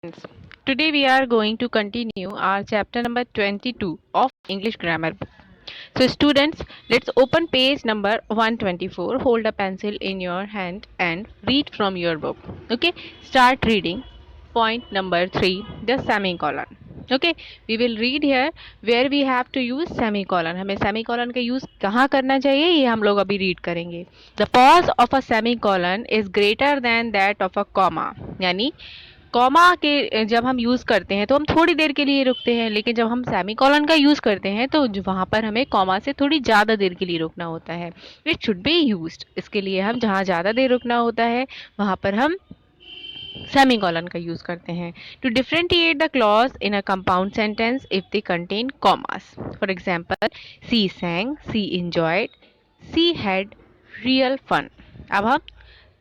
students. Today we are going to continue our chapter number 22 of English grammar book. So students, let's open page number 124. Hold a pencil in your hand and read from your book. Okay, start reading. Point number 3, the semicolon. Okay, we will read here where we have to use semicolon. हमें semicolon का use कहाँ करना चाहिए ये हम लोग अभी read करेंगे. The pause of a semicolon is greater than that of a comma. यानी कॉमा के जब हम यूज़ करते हैं तो हम थोड़ी देर के लिए रुकते हैं, लेकिन जब हम सेमीकोलन का यूज़ करते हैं तो वहाँ पर हमें कॉमा से थोड़ी ज़्यादा देर के लिए रुकना होता है. It should be used. इसके लिए हम जहाँ ज़्यादा देर रुकना होता है वहाँ पर हम सेमीकोलन का यूज़ करते हैं. To differentiate the clause in a compound sentence if they contain commas. For example, she sang, she enjoyed, she had real fun. अब हम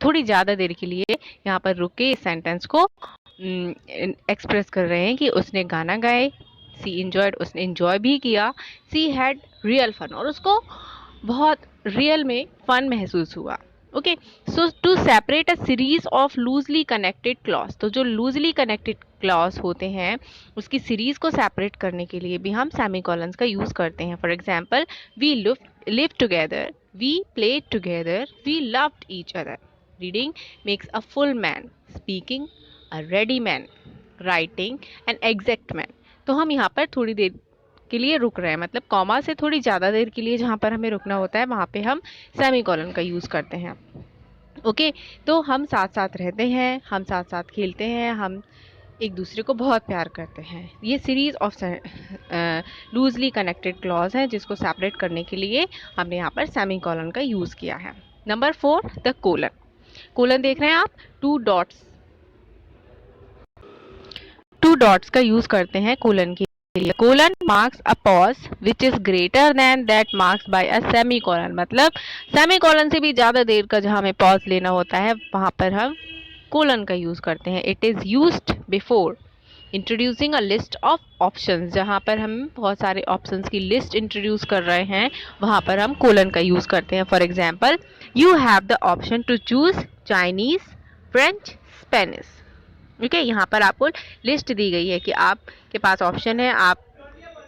थोड़ी ज़्यादा देर के लिए यहाँ पर रुक के इस सेंटेंस को एक्सप्रेस कर रहे हैं कि उसने गाना गाए. सी इंजॉयड, उसने इंजॉय भी किया. सी हैड रियल फन, और उसको बहुत रियल में फन महसूस हुआ. Okay, so to separate a series of loosely connected clause. तो जो लूजली कनेक्टेड क्लॉज होते हैं उसकी सीरीज को सेपरेट करने के लिए भी हम सेमीकोलंस का यूज करते हैं. For example, we live together, we play together, we loved each other. Reading makes a full man, speaking a ready man, writing an exact man. तो हम यहाँ पर थोड़ी देर के लिए रुक रहे हैं, मतलब कॉमा से थोड़ी ज़्यादा देर के लिए जहाँ पर हमें रुकना होता है वहाँ पे हम सेमीकोलन का यूज़ करते हैं. ओके, तो हम साथ साथ रहते हैं, हम साथ साथ खेलते हैं, हम एक दूसरे को बहुत प्यार करते हैं. ये series of loosely connected clause है जिसको सेपरेट करने के लिए हमने यहाँ पर सेमीकोलन का यूज़ किया है. Number 4, the colon. कोलन देख रहे हैं आप, टू डॉट्स का यूज करते हैं कोलन के लिए. Colon marks a pause which is greater than that marks bye a semicolon. मतलब सेमीकोलन से भी ज्यादा देर का जहां हमें पॉज लेना होता है वहां पर हम कोलन का यूज करते हैं. It is used before introducing a list of options. जहाँ पर हम बहुत सारे ऑप्शंस की लिस्ट इंट्रोड्यूस कर रहे हैं वहाँ पर हम कोलन का यूज़ करते हैं. For example, you have the option to choose Chinese, French, Spanish. Okay, यहाँ पर आपको लिस्ट दी गई है कि आपके पास ऑप्शन है, आप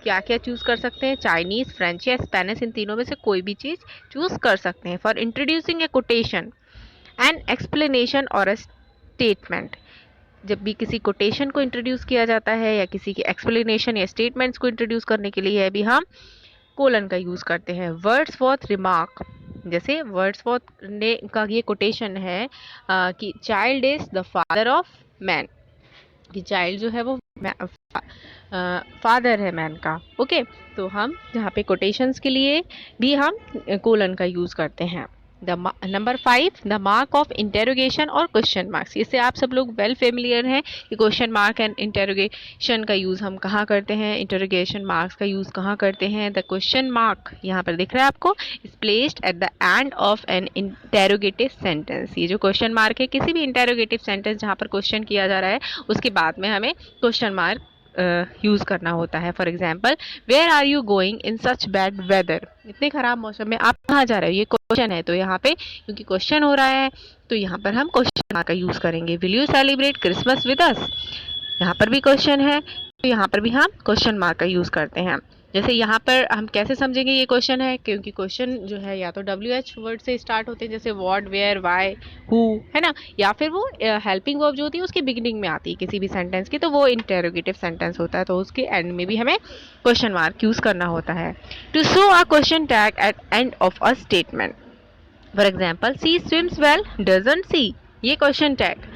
क्या क्या चूज़ कर सकते हैं. चाइनीज़, फ्रेंच या स्पेनिश, इन तीनों में से कोई भी चीज़ चूज़ कर सकते हैं. For introducing A quotation, an explanation और अ स्टेटमेंट. जब भी किसी कोटेशन को इंट्रोड्यूस किया जाता है या किसी की एक्सप्लेनेशन या स्टेटमेंट्स को इंट्रोड्यूस करने के लिए भी हम कोलन का यूज़ करते हैं. वर्ड्सवर्थ रिमार्क, जैसे वर्ड्सवर्थ ने का ये कोटेशन है कि child is the father of man. कि चाइल्ड जो है वो फादर है मैन का. ओके, तो हम यहाँ पे कोटेशंस के लिए भी हम कोलन का यूज़ करते हैं. Number 5, the mark of interrogation और क्वेश्चन मार्क्स. इससे आप सब लोग वेल फेमिलियर हैं कि क्वेश्चन मार्क एंड इंटेरोगेशन का यूज़ हम कहाँ करते हैं, इंटेरोगेशन मार्क्स का यूज़ कहाँ करते हैं. द क्वेश्चन मार्क यहाँ पर दिख रहा है आपको, is placed at the end of N interrogative sentence. ये जो क्वेश्चन मार्क है किसी भी इंटेरोगेटिव सेंटेंस जहाँ पर क्वेश्चन किया जा रहा है उसके बाद में हमें क्वेश्चन मार्क यूज़ करना होता है. For example, where are you going in such bad weather. इतने ख़राब मौसम में आप कहाँ जा रहे हो, ये क्वेश्चन है. तो यहाँ पे क्योंकि क्वेश्चन हो रहा है तो यहाँ पर हम क्वेश्चन मार्क का यूज़ करेंगे. Will you celebrate Christmas with us. यहाँ पर भी क्वेश्चन है तो यहाँ पर भी हम क्वेश्चन मार्क का यूज़ करते हैं. जैसे यहाँ पर हम कैसे समझेंगे ये क्वेश्चन है, क्योंकि क्वेश्चन जो है या तो WH वर्ड से स्टार्ट होते हैं, जैसे व्हाट, वेयर, व्हाई, हु, है ना, या फिर वो हेल्पिंग वर्ब जो होती है उसकी बिगिनिंग में आती है किसी भी सेंटेंस की, तो वो इंटेरोगेटिव सेंटेंस होता है, तो उसके एंड में भी हमें क्वेश्चन मार्क यूज़ करना होता है. To show a question tag at end of a statement. For example, she swims well, doesn't she. ये क्वेश्चन टैग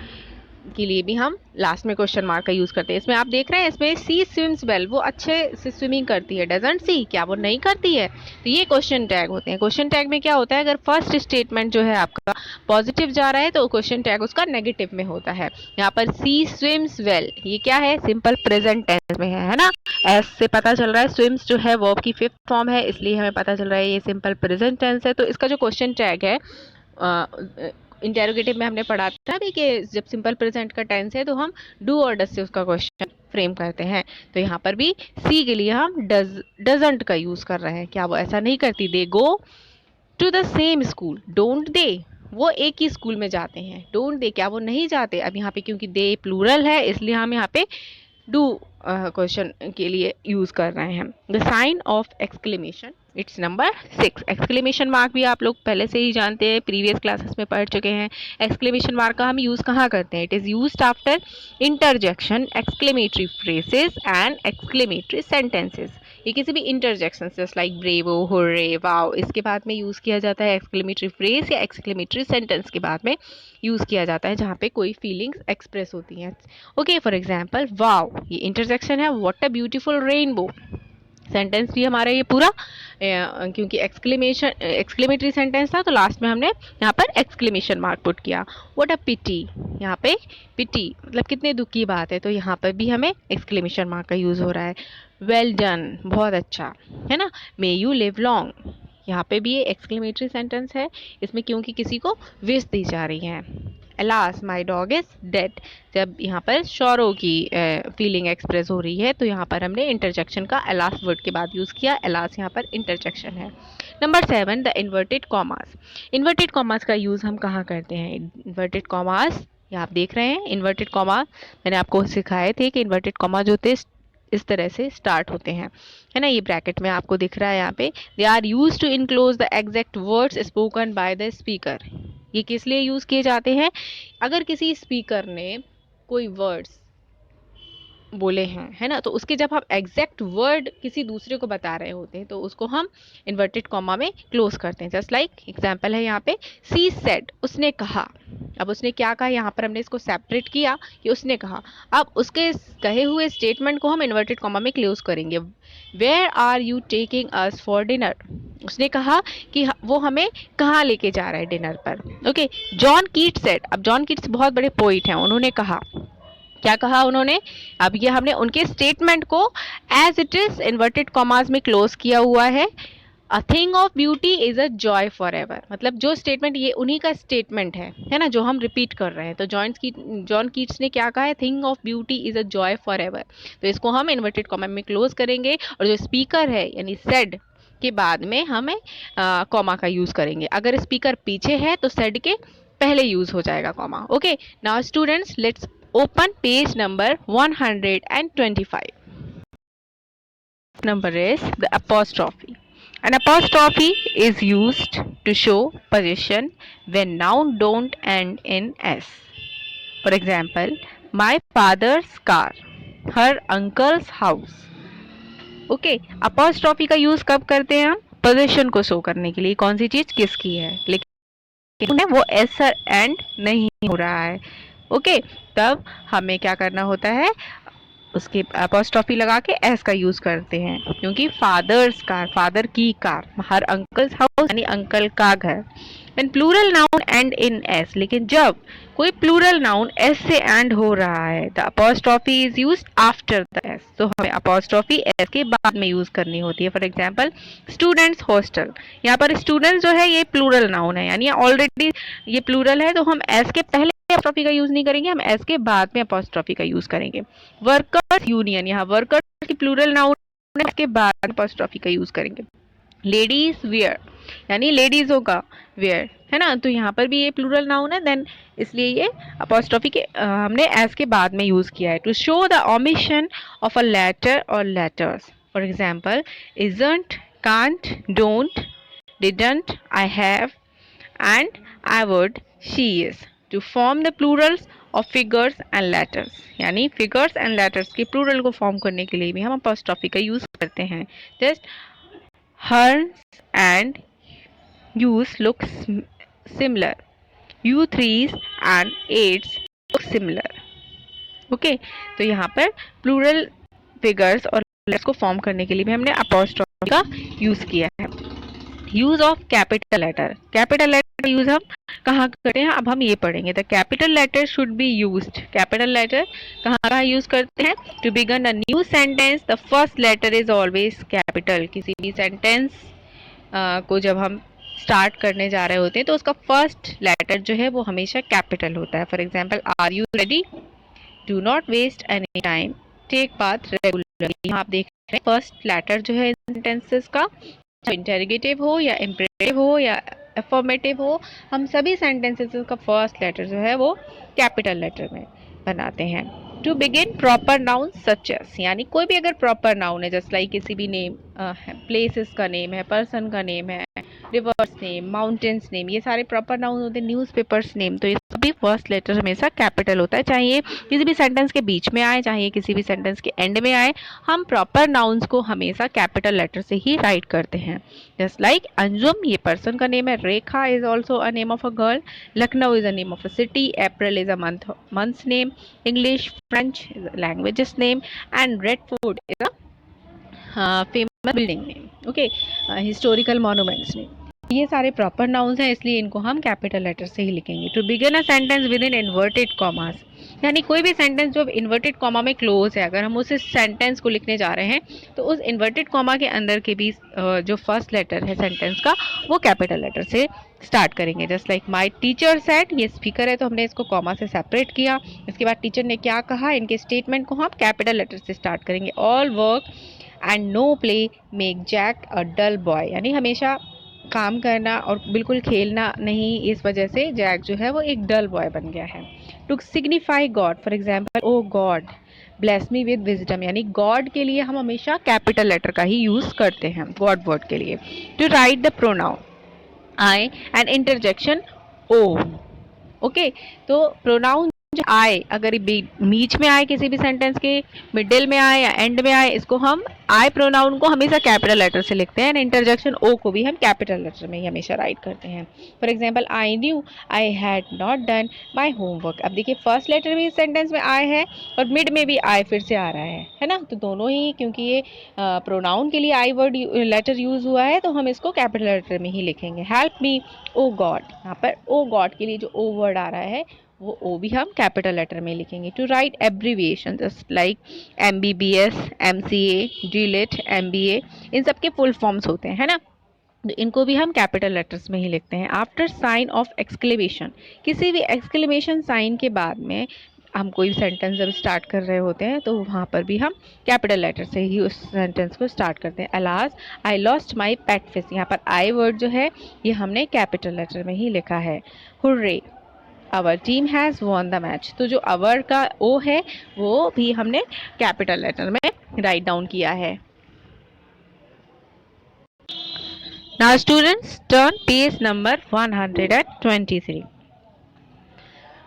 के लिए भी हम लास्ट में क्वेश्चन मार्क का यूज़ करते हैं. इसमें आप देख रहे हैं, इसमें सी स्विम्स वेल, वो अच्छे से स्विमिंग करती है. डजंट सी, क्या वो नहीं करती है. तो ये क्वेश्चन टैग होते हैं. क्वेश्चन टैग में क्या होता है, अगर फर्स्ट स्टेटमेंट जो है आपका पॉजिटिव जा रहा है तो क्वेश्चन टैग उसका नेगेटिव में होता है. यहाँ पर सी स्विम्स वेल, ये क्या है, सिंपल प्रेजेंट टेंस में है ना. एस से पता चल रहा है, स्विम्स जो है वर्ब की 5th फॉर्म है, इसलिए हमें पता चल रहा है ये सिंपल प्रेजेंट टेंस है. तो इसका जो क्वेश्चन टैग है, इंटेरोगेटिव में हमने पढ़ा था भी कि जब सिंपल प्रेजेंट का टेंस है तो हम डू और डज से उसका क्वेश्चन फ्रेम करते हैं. तो यहाँ पर भी सी के लिए हम डजंट का यूज़ कर रहे हैं. क्या वो ऐसा नहीं करती. They go to the same school, don't they. वो एक ही स्कूल में जाते हैं। डोंट दे, क्या वो नहीं जाते? अब यहाँ पे क्योंकि दे प्लूरल है इसलिए हम यहाँ पे डू क्वेश्चन के लिए यूज कर रहे हैं। The sign of exclamation, it's number 6। Exclamation mark भी आप लोग पहले से ही जानते हैं, प्रीवियस क्लासेस में पढ़ चुके हैं। एक्सक्लेमेशन मार्क का हम यूज कहाँ करते हैं? It is used after interjection, exclamatory phrases and exclamatory sentences. ये किसी भी interjection just like bravo, hurray, wow, इसके बाद में यूज किया जाता है। एक्सक्लेमेटरी फ्रेज या एक्सक्लेमेटरी सेंटेंस के बाद में यूज किया जाता है जहाँ पे कोई फीलिंग्स एक्सप्रेस होती हैं। ओके, फॉर एग्जाम्पल वाओ, ये इंटरजेक्शन है, what a beautiful rainbow. Sentence भी हमारा ये पूरा क्योंकि एक्सक्लेमेटरी सेंटेंस था तो लास्ट में हमने यहाँ पर एक्सक्लेमेशन मार्क पुट किया। व्हाट अ पिटी, यहाँ पे पिटी मतलब कितने दुख की बात है, तो यहाँ पर भी हमें एक्सक्लेमेशन मार्क का यूज हो रहा है। वेल डन, बहुत अच्छा, है ना। मे यू लिव लॉन्ग, यहाँ पे भी ये एक्सक्लेमेटरी सेंटेंस है, इसमें क्योंकि किसी को विश दी जा रही है। Alas my dog is dead, जब यहाँ पर शौरों की फीलिंग एक्सप्रेस हो रही है तो यहाँ पर हमने इंटरजेक्शन का अलास वर्ड के बाद यूज़ किया। अलास यहाँ पर इंटरजेक्शन है। Number 7, the inverted commas. Inverted commas का यूज़ हम कहाँ करते हैं? इन्वर्टेड कॉमास, ये आप देख रहे हैं इन्वर्टेड कॉमास, मैंने आपको सिखाए थे कि इन्वर्टेड कॉमास जो होते इस तरह से स्टार्ट होते हैं, है ना। ये ब्रैकेट में आपको दिख रहा है यहाँ पे। They are use to enclose the exact words spoken by the speaker. ये किस लिए यूज किए जाते हैं? अगर किसी स्पीकर ने कोई वर्ड्स बोले हैं, है ना, तो उसके जब हम एग्जैक्ट वर्ड किसी दूसरे को बता रहे होते हैं तो उसको हम इन्वर्टेड कॉमा में क्लोज करते हैं। जस्ट लाइक एग्जाम्पल है यहाँ पे, सी सेड, उसने कहा। अब उसने क्या कहा, यहाँ पर हमने इसको सेपरेट किया कि उसने कहा। अब उसके कहे हुए स्टेटमेंट को हम इन्वर्टेड कॉमा में क्लोज करेंगे। Where are you taking us for dinner, उसने कहा कि वो हमें कहाँ लेके जा रहा है डिनर पर। ओके, जॉन कीट्स सेड, अब जॉन कीट्स बहुत बड़े पोइट हैं, उन्होंने कहा, क्या कहा उन्होंने? अब ये हमने उनके स्टेटमेंट को as it is inverted commas में क्लोज किया हुआ है। A thing of beauty is a joy forever, मतलब जो स्टेटमेंट ये उन्हीं का स्टेटमेंट है ना, जो हम रिपीट कर रहे हैं। तो जॉन कीट्स ने क्या कहा है? Thing of beauty is a joy for ever, तो इसको हम इन्वर्टेड कॉमा में क्लोज करेंगे और जो स्पीकर है यानी सेड के बाद में हमें कॉमा का यूज करेंगे। अगर स्पीकर पीछे है तो सेड के पहले यूज हो जाएगा comma. Okay, now students let's open page number 125. Number is the apostrophe. An apostrophe is used to show position when noun don't end in s. For example, my father's car, her uncle's house. Okay, apostrophe का use कब करते हैं हम? Position को show करने के लिए, कौन सी चीज किसकी है, लेकिन वो एस एंड नहीं हो रहा है। ओके, तब हमें क्या करना होता है? उसके अपॉस्ट्रॉफी लगा के एस का यूज करते हैं, क्योंकि फादर्स कार, फादर की कार, हर अंकल्स हाउस यानी अंकल का घर। Then plural noun end in S, लेकिन जब कोई प्लूरल नाउन एस से एंड हो रहा है the apostrophe is used after the S, तो हमें अपॉस्ट्रॉफी एस के बाद में यूज करनी होती है। फॉर एग्जांपल स्टूडेंट्स हॉस्टल, यहाँ पर स्टूडेंट्स जो है ये प्लूरल नाउन है, यानी ऑलरेडी ये प्लूरल है, तो हम एस के पहले अपॉस्ट्रॉफी का यूज नहीं करेंगे, हम एस के बाद में अपॉस्ट्रॉफी का यूज करेंगे। वर्कर्स यूनियन, यहाँ वर्कर्स की प्लूरल नाउन है, इसके बाद अपॉस्ट्रॉफी का यूज करेंगे। लेडीज वेयर यानी लेडीजों का वेयर, है ना, तो यहाँ पर भी ये प्लूरल नाउन है, देन इसलिए ये अपॉस्ट्रॉफी के हमने एस के बाद में यूज किया है। To show the omission of a letter और letters, for example isn't, can't, don't, didn't, I have and I would, she is, to form the plurals of figures and letters, यानी figures and letters के plural को form करने के लिए भी हम apostrophe का use करते हैं। just hers and yous look similar, you threes and eights look similar। Okay, तो यहाँ पर प्लूरल फिगर्स और लेटर्स को फॉर्म करने के लिए भी हमने अपॉस्ट्रॉफी का यूज किया है। Use of capital letter, capital letter use हम कहाँ करते हैं? अब हम ये पढ़ेंगे। The capital letter should be used, capital letter कहाँ कहाँ यूज करते हैं? To begin a new sentence the first letter is always capital, किसी भी सेंटेंस को जब हम स्टार्ट करने जा रहे होते हैं तो उसका फर्स्ट लेटर जो है वो हमेशा कैपिटल होता है। For example are you ready, do not waste any time, take bath regularly. यहाँ आप देख रहे हैं फर्स्ट लेटर जो है सेंटेंसेस का, इंटेरोगेटिव हो या इम्परेटिव हो या अफर्मेटिव हो, हम सभी सेंटेंसेस का फर्स्ट लेटर जो है वो कैपिटल लेटर में बनाते हैं। To begin proper noun such as, यानी कोई भी अगर प्रॉपर नाउन है, जस्ट लाइक किसी भी नेम, प्लेसेस का नेम है, पर्सन का नेम है, रिवर्स नेम, माउंटेन्स नेम, ये सारे प्रॉपर नाउन होते हैं। न्यूज़पेपर्स नेम, तो ये सभी फर्स्ट लेटर हमेशा कैपिटल होता है, चाहे ये किसी भी सेंटेंस के बीच में आए, चाहे ये किसी भी सेंटेंस के एंड में आए, हम प्रॉपर नाउन्स को हमेशा कैपिटल लेटर से ही राइट करते हैं। जस्ट लाइक अंजुम, ये पर्सन का नेम है। Rekha is also a name of a girl. Lucknow is a name of a city. April is a month's name. English, French is a language's name. And Red Fort is a famous building name. Okay, historical monuments name. ये सारे proper nouns हैं, इसलिए इनको हम capital letter से ही लिखेंगे। To begin a sentence within inverted commas, यानी कोई भी सेंटेंस जो इन्वर्टेड कॉमा में क्लोज है, अगर हम उस सेंटेंस को लिखने जा रहे हैं तो उस इन्वर्टेड कॉमा के अंदर के भी जो फर्स्ट लेटर है सेंटेंस का वो कैपिटल लेटर से स्टार्ट करेंगे। Just like my teacher said, ये स्पीकर है तो हमने इसको कॉमा से सेपरेट किया। इसके बाद टीचर ने क्या कहा, इनके स्टेटमेंट को हम कैपिटल लेटर से स्टार्ट करेंगे। All work and no play make Jack a dull boy, यानी हमेशा काम करना और बिल्कुल खेलना नहीं, इस वजह से जैक जो है वो एक डल बॉय बन गया है। To signify God, for example, O God bless me with wisdom, यानी गॉड के लिए हम हमेशा कैपिटल लेटर का ही यूज करते हैं गॉड वर्ड के लिए। To write the pronoun I and interjection O. Okay, तो प्रोनाउन आए अगर बीच में आए, किसी भी सेंटेंस के मिडिल में आए या एंड में आए, इसको हम आई प्रोनाउन को हमेशा कैपिटल लेटर से लिखते हैं। इंटरजेक्शन ओ को भी हम कैपिटल लेटर में ही हमेशा राइट करते हैं। For example, I knew I had not done my homework. अब देखिए फर्स्ट लेटर भी इस सेंटेंस में आई है और मिड में भी आई फिर से आ रहा है ना, तो दोनों ही, क्योंकि ये प्रोनाउन के लिए आई वर्ड लेटर यूज हुआ है तो हम इसको कैपिटल लेटर में ही लिखेंगे। हेल्प मी ओ गॉड, यहाँ पर ओ गॉड के लिए जो ओ वर्ड आ रहा है वो ओ भी हम कैपिटल लेटर में लिखेंगे। To write abbreviation, just like MBBS, MCA, DLIT, MBA, इन सब के फुल फॉर्म्स होते हैं, है ना, तो इनको भी हम कैपिटल लेटर्स में ही लिखते हैं। आफ्टर साइन ऑफ एक्सक्लेमेशन, किसी भी एक्सक्लेमेशन साइन के बाद में हम कोई सेंटेंस जब स्टार्ट कर रहे होते हैं तो वहाँ पर भी हम कैपिटल लेटर से ही उस सेंटेंस को स्टार्ट करते हैं। Alas I lost my pet fish, यहाँ पर आई वर्ड जो है ये हमने कैपिटल लेटर में ही लिखा है। Hurray our team has won the match, तो जो आवर का ओ है वो भी हमने कैपिटल लेटर में राइट डाउन किया है। Now students, turn page number 123.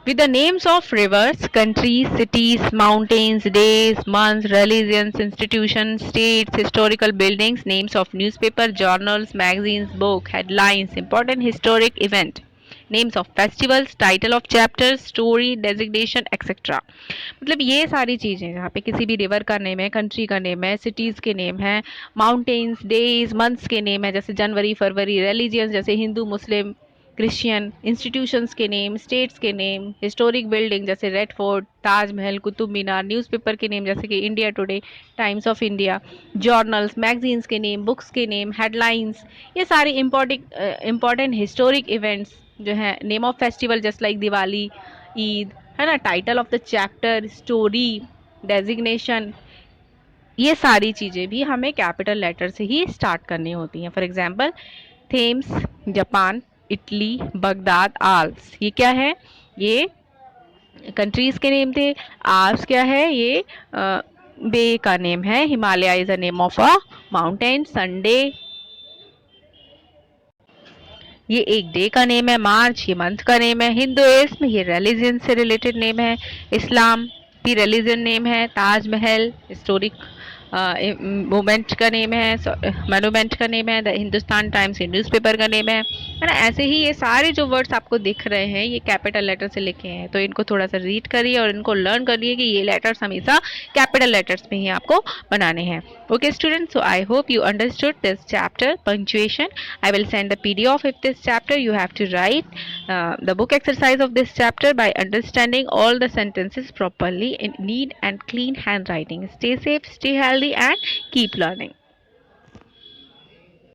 With the names of rivers, countries, cities, mountains, days, months, religions, institutions, states, historical buildings, names of newspaper, journals, magazines, book, headlines, important historic event, names of festivals, title of chapters, story, designation, etc. मतलब ये सारी चीज़ें जहाँ पे किसी भी river का name है, कंट्री का नेम है, सिटीज़ के नेम है, माउंटेन्स, डेज, मंथ्स के नेम है, जैसे जनवरी, फरवरी, रिलीजियंस जैसे हिंदू, मुस्लिम, क्रिश्चियन, इंस्टीट्यूशंस के नेम, स्टेट्स के नेम, हिस्टोरिक बिल्डिंग जैसे red fort, Taj Mahal, Qutub Minar, newspaper के नेम जैसे कि India today, times of India, journals, magazines के नेम, बुक्स के नेम, हेडलाइंस, ये सारी इम्पॉर्टेंट हिस्टोरिक इवेंट्स जो हैं, name of festival just like Diwali, Eid, है ना, title of the chapter, story, designation, ये सारी चीज़ें भी हमें कैपिटल लेटर से ही स्टार्ट करनी होती हैं। For example, Thames Japan, Italy, Baghdad, Alps, ये क्या है, ये कंट्रीज़ के नेम थे। आल्प्स क्या है, ये बे का नेम है। Himalaya is a name of a mountain. Sunday ये एक डे का नेम है। मार्च ये मंथ का नेम है। हिंदुइज्म ये रिलीजन से रिलेटेड नेम है। इस्लाम भी रिलीजन नेम है। ताजमहल हिस्टोरिक मूवमेंट का नेम है, मोनूमेंट का नेम है। द हिंदुस्तान टाइम्स ये न्यूज़पेपर का नेम है ना। ऐसे ही ये सारे जो वर्ड्स आपको दिख रहे हैं ये कैपिटल लेटर से लिखे हैं, तो इनको थोड़ा सा रीड करिए और इनको लर्न करिए कि ये लेटर्स हमेशा कैपिटल लेटर्स में ही आपको बनाने हैं। Okay students, so I hope you understood this chapter, punctuation. I will send the PDF of this chapter. You have to write the book exercise of this chapter by understanding all the sentences properly in neat and clean handwriting. Stay safe, stay healthy and keep learning.